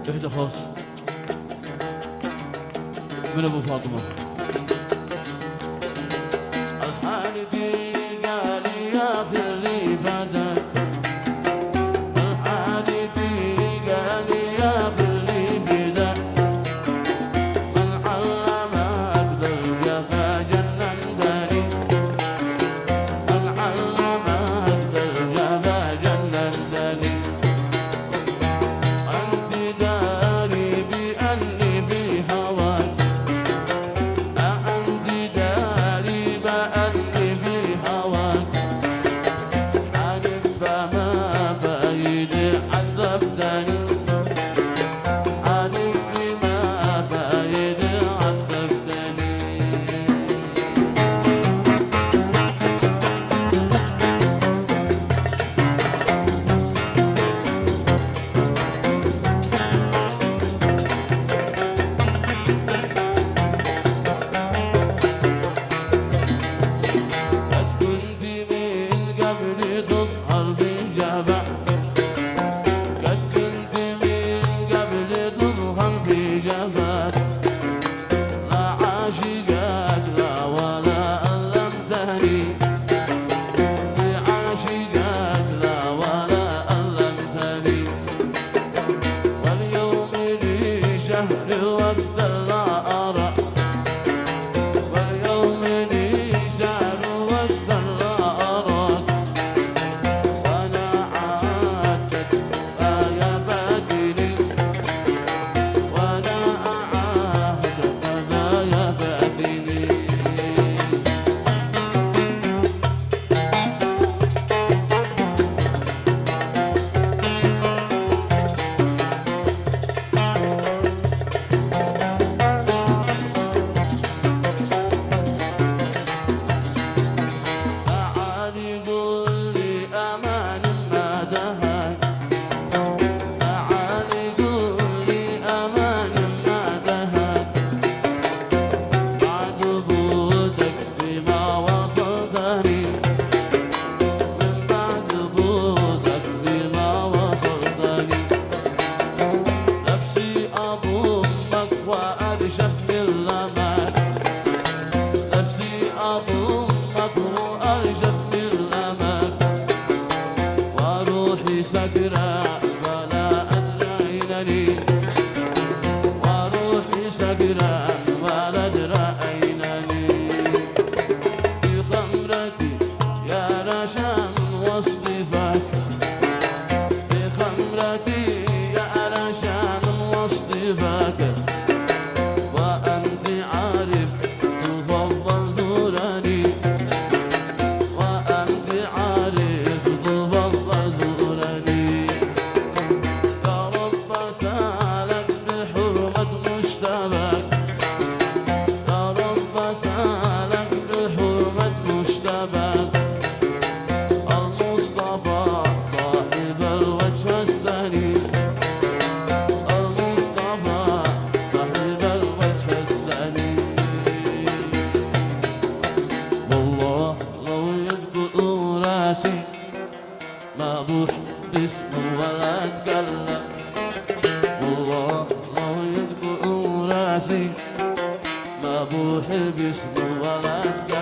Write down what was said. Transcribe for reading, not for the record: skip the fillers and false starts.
اهدى خلاص من ابو فاطمه. الحالدي قال يا في اللي فداك، الحالدي قال يا في اللي فداك، من علمك ذا الجفا جننتني، من علمك ذا الجفا جننتني. أنت داري بأني في هواك، أنت داري بأني في هواك، حالف فما فايد عذبتني، حالف بما فايد عذبتني. قد كنت من قبل تظهر في جبع، قد كنت من قبل تظهر في جبع، لا عاشقك لا ولا ألمتني، بعاشقك لا ولا ألمتني. واليوم لي شهر وقت لا أرى، واليوم لي شهر وقت لا أراك، وأنا عاتك يا فاتني، وأنا أعاهدك يا فاتني. تعالي قول لي أمان ما دهاك، تعالي قول لي أمان ما دهاك، بعد بودك بما وصلتني، من بعد بودك بما وصلتني. نفسي أضمك وأرشف بالأمان، نفسي أضمك وأرشف بالأمان، وروحي سكرة ولا أدرى أينني، وروحي سكرة ولا أدرى أينني. في خمرتي يا رشام واصطفاك، في خمرتي يا رشام واصطفاك، وأنت عارف تفضل زورني، وأنت عارف تفضل زورني. يا رب سالك بحرمة مجتباك، يا رب سالك بحرمة مجتباك، المصطفى صاحب الوجه السليم، المصطفى صاحب الوجه السليم. والله لو يبدو راسي ما بوح باسمه ولا اتكلم، والله لو يبدو راسي ما بوح باسمه ولا اتكلم.